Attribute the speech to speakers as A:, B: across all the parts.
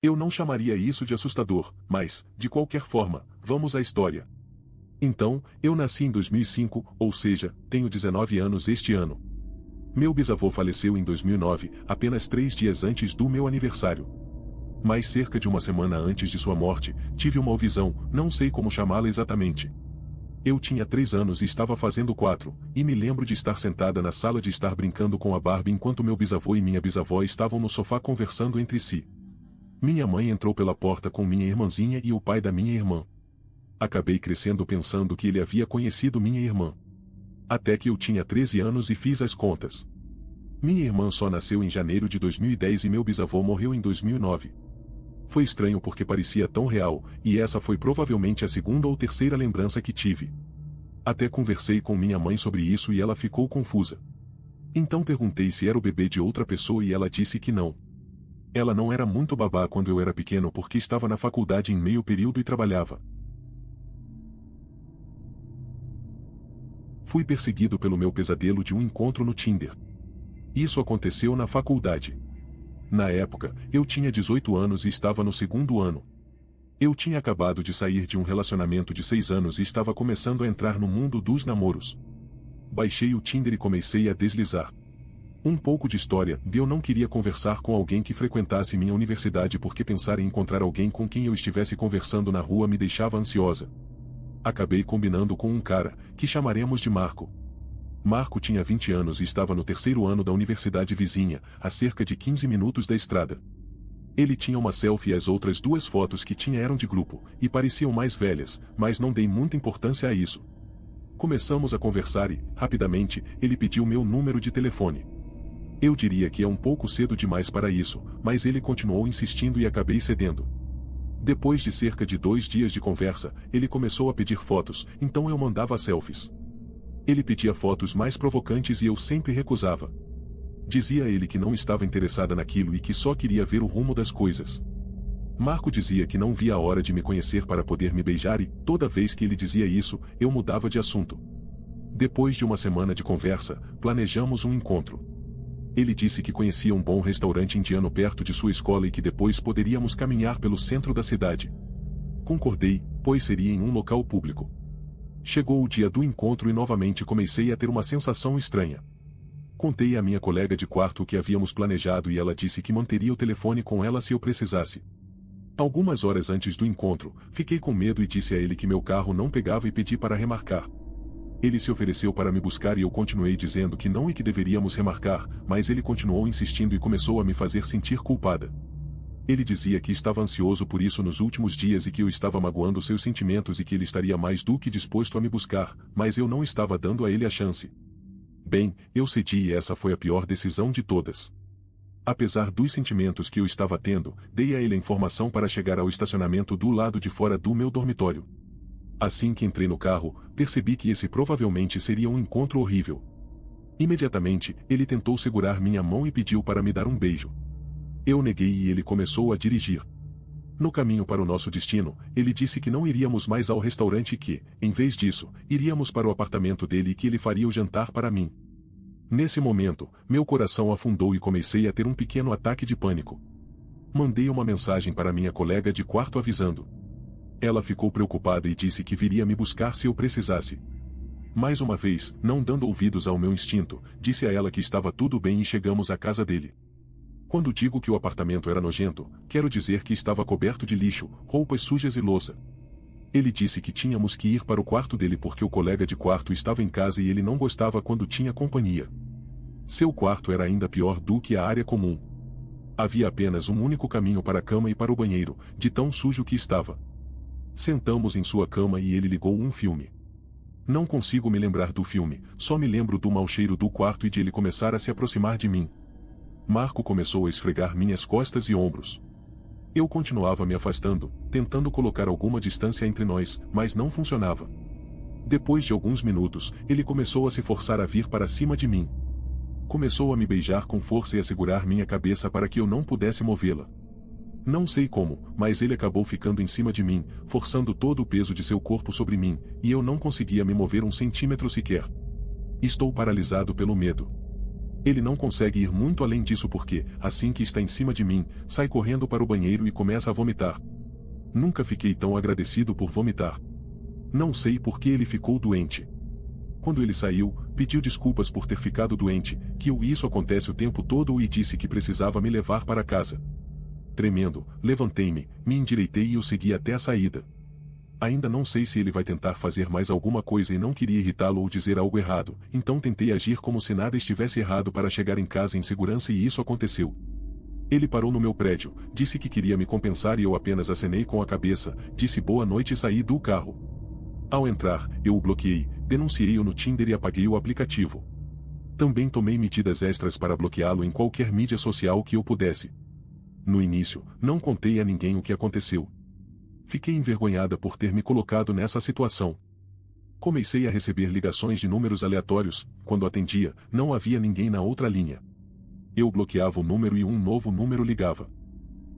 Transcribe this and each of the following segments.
A: Eu não chamaria isso de assustador, mas, de qualquer forma, vamos à história. Então, eu nasci em 2005, ou seja, tenho 19 anos este ano. Meu bisavô faleceu em 2009, apenas 3 dias antes do meu aniversário. Mas cerca de uma semana antes de sua morte, tive uma visão, não sei como chamá-la exatamente. Eu tinha 3 anos e estava fazendo 4, e me lembro de estar sentada na sala de estar brincando com a Barbie enquanto meu bisavô e minha bisavó estavam no sofá conversando entre si. Minha mãe entrou pela porta com minha irmãzinha e o pai da minha irmã. Acabei crescendo pensando que ele havia conhecido minha irmã. Até que eu tinha 13 anos e fiz as contas. Minha irmã só nasceu em janeiro de 2010 e meu bisavô morreu em 2009. Foi estranho porque parecia tão real, e essa foi provavelmente a segunda ou terceira lembrança que tive. Até conversei com minha mãe sobre isso e ela ficou confusa. Então perguntei se era o bebê de outra pessoa e ela disse que não. Ela não era muito babá quando eu era pequeno porque estava na faculdade em meio período e trabalhava. Fui perseguido pelo meu pesadelo de um encontro no Tinder. Isso aconteceu na faculdade. Na época, eu tinha 18 anos e estava no segundo ano. Eu tinha acabado de sair de um relacionamento de 6 anos e estava começando a entrar no mundo dos namoros. Baixei o Tinder e comecei a deslizar. Um pouco de história, eu não queria conversar com alguém que frequentasse minha universidade porque pensar em encontrar alguém com quem eu estivesse conversando na rua me deixava ansiosa. Acabei combinando com um cara, que chamaremos de Marco. Marco tinha 20 anos e estava no terceiro ano da universidade vizinha, a cerca de 15 minutos da estrada. Ele tinha uma selfie e as outras 2 fotos que tinha eram de grupo, e pareciam mais velhas, mas não dei muita importância a isso. Começamos a conversar e, rapidamente, ele pediu meu número de telefone. Eu diria que é um pouco cedo demais para isso, mas ele continuou insistindo e acabei cedendo. Depois de cerca de 2 dias de conversa, ele começou a pedir fotos, então eu mandava selfies. Ele pedia fotos mais provocantes e eu sempre recusava. Dizia a ele que não estava interessada naquilo e que só queria ver o rumo das coisas. Marco dizia que não via a hora de me conhecer para poder me beijar e, toda vez que ele dizia isso, eu mudava de assunto. Depois de uma semana de conversa, planejamos um encontro. Ele disse que conhecia um bom restaurante indiano perto de sua escola e que depois poderíamos caminhar pelo centro da cidade. Concordei, pois seria em um local público. Chegou o dia do encontro e novamente comecei a ter uma sensação estranha. Contei à minha colega de quarto o que havíamos planejado e ela disse que manteria o telefone com ela se eu precisasse. Algumas horas antes do encontro, fiquei com medo e disse a ele que meu carro não pegava e pedi para remarcar. Ele se ofereceu para me buscar e eu continuei dizendo que não e que deveríamos remarcar, mas ele continuou insistindo e começou a me fazer sentir culpada. Ele dizia que estava ansioso por isso nos últimos dias e que eu estava magoando seus sentimentos e que ele estaria mais do que disposto a me buscar, mas eu não estava dando a ele a chance. Bem, eu cedi e essa foi a pior decisão de todas. Apesar dos sentimentos que eu estava tendo, dei a ele a informação para chegar ao estacionamento do lado de fora do meu dormitório. Assim que entrei no carro, percebi que esse provavelmente seria um encontro horrível. Imediatamente, ele tentou segurar minha mão e pediu para me dar um beijo. Eu neguei e ele começou a dirigir. No caminho para o nosso destino, ele disse que não iríamos mais ao restaurante e que, em vez disso, iríamos para o apartamento dele e que ele faria o jantar para mim. Nesse momento, meu coração afundou e comecei a ter um pequeno ataque de pânico. Mandei uma mensagem para minha colega de quarto avisando. Ela ficou preocupada e disse que viria me buscar se eu precisasse. Mais uma vez, não dando ouvidos ao meu instinto, disse a ela que estava tudo bem e chegamos à casa dele. Quando digo que o apartamento era nojento, quero dizer que estava coberto de lixo, roupas sujas e louça. Ele disse que tínhamos que ir para o quarto dele porque o colega de quarto estava em casa e ele não gostava quando tinha companhia. Seu quarto era ainda pior do que a área comum. Havia apenas um único caminho para a cama e para o banheiro, de tão sujo que estava. Sentamos em sua cama e ele ligou um filme. Não consigo me lembrar do filme, só me lembro do mau cheiro do quarto e de ele começar a se aproximar de mim. Marco começou a esfregar minhas costas e ombros. Eu continuava me afastando, tentando colocar alguma distância entre nós, mas não funcionava. Depois de alguns minutos, ele começou a se forçar a vir para cima de mim. Começou a me beijar com força e a segurar minha cabeça para que eu não pudesse movê-la. Não sei como, mas ele acabou ficando em cima de mim, forçando todo o peso de seu corpo sobre mim, e eu não conseguia me mover 1 centímetro sequer. Estou paralisado pelo medo. Ele não consegue ir muito além disso porque, assim que está em cima de mim, sai correndo para o banheiro e começa a vomitar. Nunca fiquei tão agradecido por vomitar. Não sei por que ele ficou doente. Quando ele saiu, pediu desculpas por ter ficado doente, que isso acontece o tempo todo e disse que precisava me levar para casa. Tremendo, levantei-me, me endireitei e o segui até a saída. Ainda não sei se ele vai tentar fazer mais alguma coisa e não queria irritá-lo ou dizer algo errado, então tentei agir como se nada estivesse errado para chegar em casa em segurança e isso aconteceu. Ele parou no meu prédio, disse que queria me compensar e eu apenas acenei com a cabeça, disse boa noite e saí do carro. Ao entrar, eu o bloqueei, denunciei-o no Tinder e apaguei o aplicativo. Também tomei medidas extras para bloqueá-lo em qualquer mídia social que eu pudesse. No início, não contei a ninguém o que aconteceu. Fiquei envergonhada por ter me colocado nessa situação. Comecei a receber ligações de números aleatórios, quando atendia, não havia ninguém na outra linha. Eu bloqueava o número e um novo número ligava.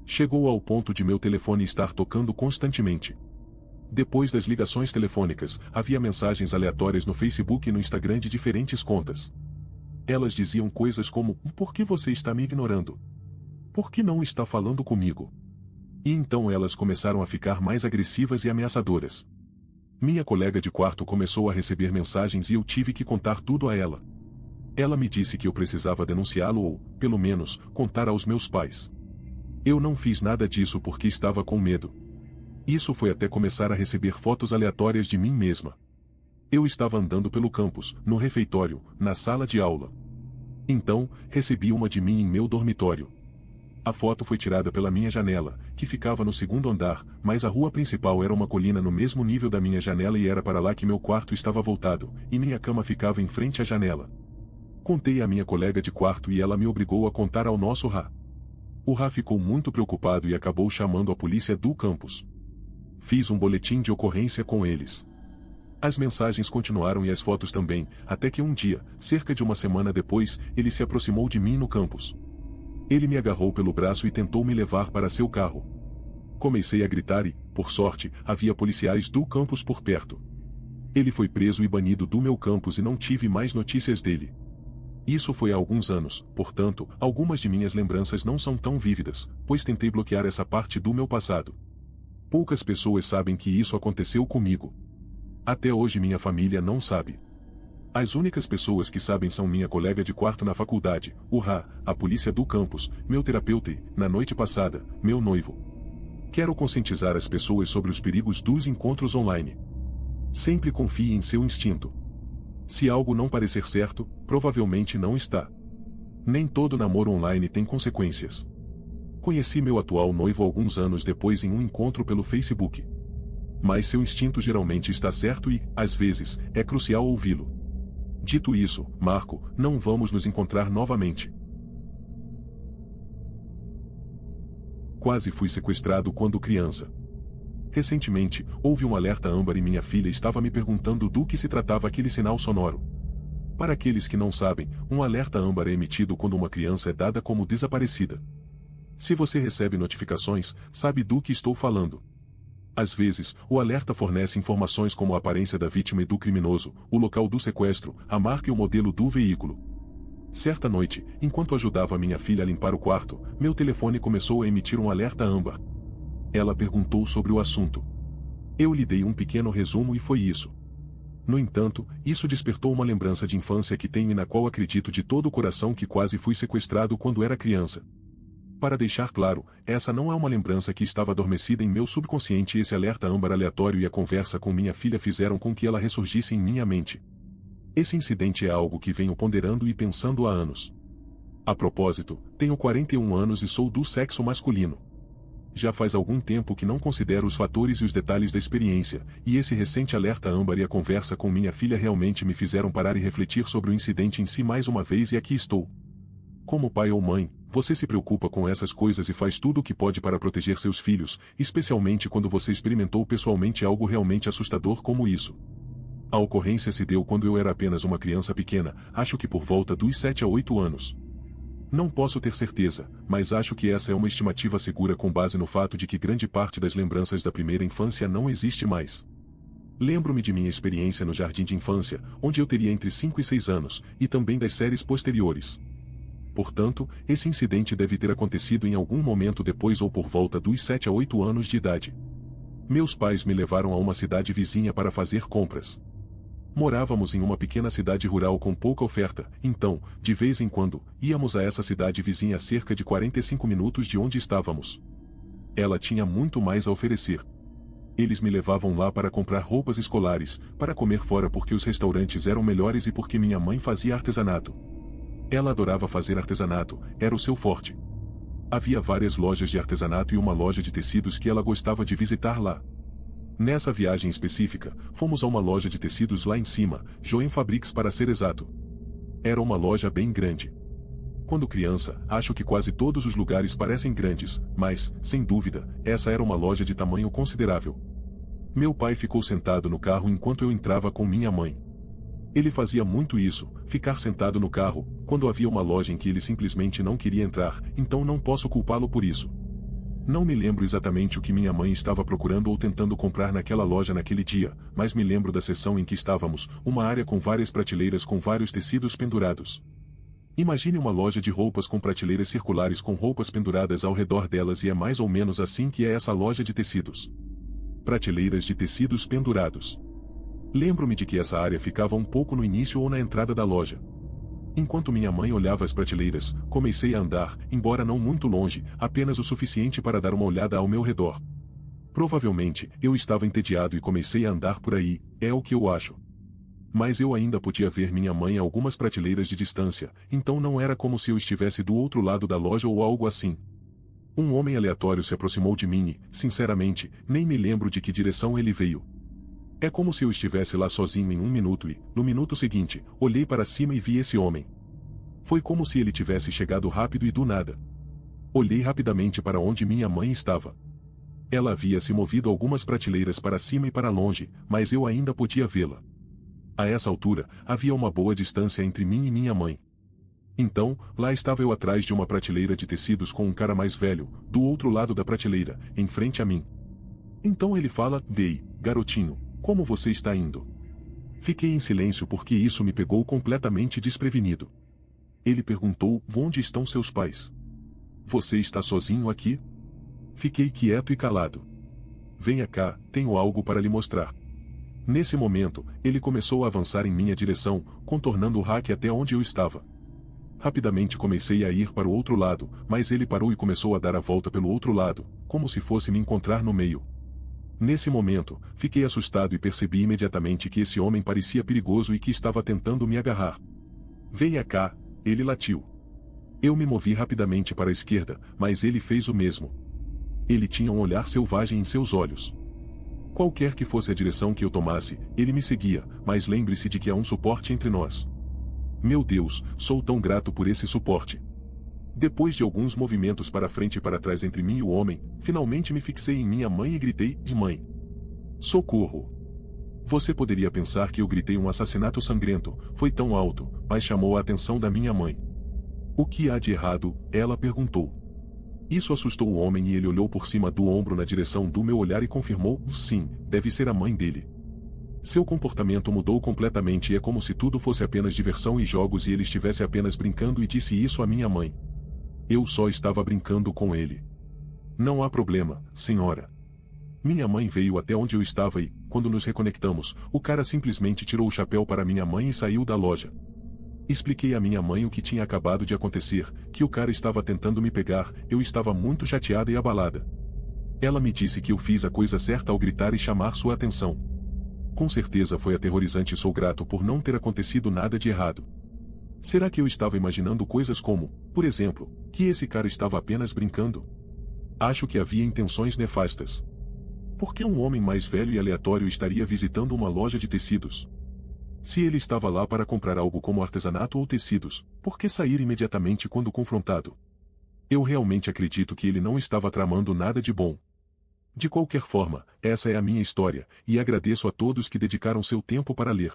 A: Chegou ao ponto de meu telefone estar tocando constantemente. Depois das ligações telefônicas, havia mensagens aleatórias no Facebook e no Instagram de diferentes contas. Elas diziam coisas como: por que você está me ignorando? Por que não está falando comigo? E então elas começaram a ficar mais agressivas e ameaçadoras. Minha colega de quarto começou a receber mensagens e eu tive que contar tudo a ela. Ela me disse que eu precisava denunciá-lo ou, pelo menos, contar aos meus pais. Eu não fiz nada disso porque estava com medo. Isso foi até começar a receber fotos aleatórias de mim mesma. Eu estava andando pelo campus, no refeitório, na sala de aula. Então, recebi uma de mim em meu dormitório. A foto foi tirada pela minha janela, que ficava no segundo andar, mas a rua principal era uma colina no mesmo nível da minha janela e era para lá que meu quarto estava voltado, e minha cama ficava em frente à janela. Contei à minha colega de quarto e ela me obrigou a contar ao nosso Rá. O Rá ficou muito preocupado e acabou chamando a polícia do campus. Fiz um boletim de ocorrência com eles. As mensagens continuaram e as fotos também, até que um dia, cerca de uma semana depois, ele se aproximou de mim no campus. Ele me agarrou pelo braço e tentou me levar para seu carro. Comecei a gritar e, por sorte, havia policiais do campus por perto. Ele foi preso e banido do meu campus e não tive mais notícias dele. Isso foi há alguns anos, portanto, algumas de minhas lembranças não são tão vívidas, pois tentei bloquear essa parte do meu passado. Poucas pessoas sabem que isso aconteceu comigo. Até hoje minha família não sabe. As únicas pessoas que sabem são minha colega de quarto na faculdade, o Rá, a polícia do campus, meu terapeuta e, na noite passada, meu noivo. Quero conscientizar as pessoas sobre os perigos dos encontros online. Sempre confie em seu instinto. Se algo não parecer certo, provavelmente não está. Nem todo namoro online tem consequências. Conheci meu atual noivo alguns anos depois em um encontro pelo Facebook. Mas seu instinto geralmente está certo e, às vezes, é crucial ouvi-lo. Dito isso, Marco, não vamos nos encontrar novamente. Quase fui sequestrado quando criança. Recentemente, houve um alerta âmbar e minha filha estava me perguntando do que se tratava aquele sinal sonoro. Para aqueles que não sabem, um alerta âmbar é emitido quando uma criança é dada como desaparecida. Se você recebe notificações, sabe do que estou falando. Às vezes, o alerta fornece informações como a aparência da vítima e do criminoso, o local do sequestro, a marca e o modelo do veículo. Certa noite, enquanto ajudava minha filha a limpar o quarto, meu telefone começou a emitir um alerta âmbar. Ela perguntou sobre o assunto. Eu lhe dei um pequeno resumo e foi isso. No entanto, isso despertou uma lembrança de infância que tenho e na qual acredito de todo o coração que quase fui sequestrado quando era criança. Para deixar claro, essa não é uma lembrança que estava adormecida em meu subconsciente e esse alerta âmbar aleatório e a conversa com minha filha fizeram com que ela ressurgisse em minha mente. Esse incidente é algo que venho ponderando e pensando há anos. A propósito, tenho 41 anos e sou do sexo masculino. Já faz algum tempo que não considero os fatores e os detalhes da experiência, e esse recente alerta âmbar e a conversa com minha filha realmente me fizeram parar e refletir sobre o incidente em si mais uma vez e aqui estou. Como pai ou mãe, você se preocupa com essas coisas e faz tudo o que pode para proteger seus filhos, especialmente quando você experimentou pessoalmente algo realmente assustador como isso. A ocorrência se deu quando eu era apenas uma criança pequena, acho que por volta dos 7 a 8 anos. Não posso ter certeza, mas acho que essa é uma estimativa segura com base no fato de que grande parte das lembranças da primeira infância não existe mais. Lembro-me de minha experiência no jardim de infância, onde eu teria entre 5 e 6 anos, e também das séries posteriores. Portanto, esse incidente deve ter acontecido em algum momento depois ou por volta dos 7 a 8 anos de idade. Meus pais me levaram a uma cidade vizinha para fazer compras. Morávamos em uma pequena cidade rural com pouca oferta, então, de vez em quando, íamos a essa cidade vizinha a cerca de 45 minutos de onde estávamos. Ela tinha muito mais a oferecer. Eles me levavam lá para comprar roupas escolares, para comer fora porque os restaurantes eram melhores e porque minha mãe fazia artesanato. Ela adorava fazer artesanato, era o seu forte. Havia várias lojas de artesanato e uma loja de tecidos que ela gostava de visitar lá. Nessa viagem específica, fomos a uma loja de tecidos lá em cima, Joen Fabrics para ser exato. Era uma loja bem grande. Quando criança, acho que quase todos os lugares parecem grandes, mas, sem dúvida, essa era uma loja de tamanho considerável. Meu pai ficou sentado no carro enquanto eu entrava com minha mãe. Ele fazia muito isso, ficar sentado no carro, quando havia uma loja em que ele simplesmente não queria entrar, então não posso culpá-lo por isso. Não me lembro exatamente o que minha mãe estava procurando ou tentando comprar naquela loja naquele dia, mas me lembro da seção em que estávamos, uma área com várias prateleiras com vários tecidos pendurados. Imagine uma loja de roupas com prateleiras circulares com roupas penduradas ao redor delas e é mais ou menos assim que é essa loja de tecidos. Prateleiras de tecidos pendurados. Lembro-me de que essa área ficava um pouco no início ou na entrada da loja. Enquanto minha mãe olhava as prateleiras, comecei a andar, embora não muito longe, apenas o suficiente para dar uma olhada ao meu redor. Provavelmente, eu estava entediado e comecei a andar por aí, é o que eu acho. Mas eu ainda podia ver minha mãe a algumas prateleiras de distância, então não era como se eu estivesse do outro lado da loja ou algo assim. Um homem aleatório se aproximou de mim e, sinceramente, nem me lembro de que direção ele veio. É como se eu estivesse lá sozinho em um minuto e, no minuto seguinte, olhei para cima e vi esse homem. Foi como se ele tivesse chegado rápido e do nada. Olhei rapidamente para onde minha mãe estava. Ela havia se movido algumas prateleiras para cima e para longe, mas eu ainda podia vê-la. A essa altura, havia uma boa distância entre mim e minha mãe. Então, lá estava eu atrás de uma prateleira de tecidos com um cara mais velho, do outro lado da prateleira, em frente a mim. Então ele fala: "Ei, garotinho, como você está indo?" Fiquei em silêncio porque isso me pegou completamente desprevenido. Ele perguntou: "Onde estão seus pais? Você está sozinho aqui?" Fiquei quieto e calado. "Venha cá, tenho algo para lhe mostrar." Nesse momento, ele começou a avançar em minha direção, contornando o rack até onde eu estava. Rapidamente comecei a ir para o outro lado, mas ele parou e começou a dar a volta pelo outro lado, como se fosse me encontrar no meio. Nesse momento, fiquei assustado e percebi imediatamente que esse homem parecia perigoso e que estava tentando me agarrar. "Venha cá", ele latiu. Eu me movi rapidamente para a esquerda, mas ele fez o mesmo. Ele tinha um olhar selvagem em seus olhos. Qualquer que fosse a direção que eu tomasse, ele me seguia, mas lembre-se de que há um suporte entre nós. Meu Deus, sou tão grato por esse suporte. Depois de alguns movimentos para frente e para trás entre mim e o homem, finalmente me fixei em minha mãe e gritei: "Mãe! Socorro!" Você poderia pensar que eu gritei um assassinato sangrento, foi tão alto, mas chamou a atenção da minha mãe. "O que há de errado?" ela perguntou. Isso assustou o homem e ele olhou por cima do ombro na direção do meu olhar e confirmou: "Sim, deve ser a mãe dele." Seu comportamento mudou completamente e é como se tudo fosse apenas diversão e jogos e ele estivesse apenas brincando e disse isso à minha mãe. Eu só estava brincando com ele. "Não há problema, senhora." Minha mãe veio até onde eu estava e, quando nos reconectamos, o cara simplesmente tirou o chapéu para minha mãe e saiu da loja. Expliquei à minha mãe o que tinha acabado de acontecer, que o cara estava tentando me pegar, eu estava muito chateada e abalada. Ela me disse que eu fiz a coisa certa ao gritar e chamar sua atenção. Com certeza foi aterrorizante e sou grato por não ter acontecido nada de errado. Será que eu estava imaginando coisas como, por exemplo, que esse cara estava apenas brincando? Acho que havia intenções nefastas. Por que um homem mais velho e aleatório estaria visitando uma loja de tecidos? Se ele estava lá para comprar algo como artesanato ou tecidos, por que sair imediatamente quando confrontado? Eu realmente acredito que ele não estava tramando nada de bom. De qualquer forma, essa é a minha história, e agradeço a todos que dedicaram seu tempo para ler.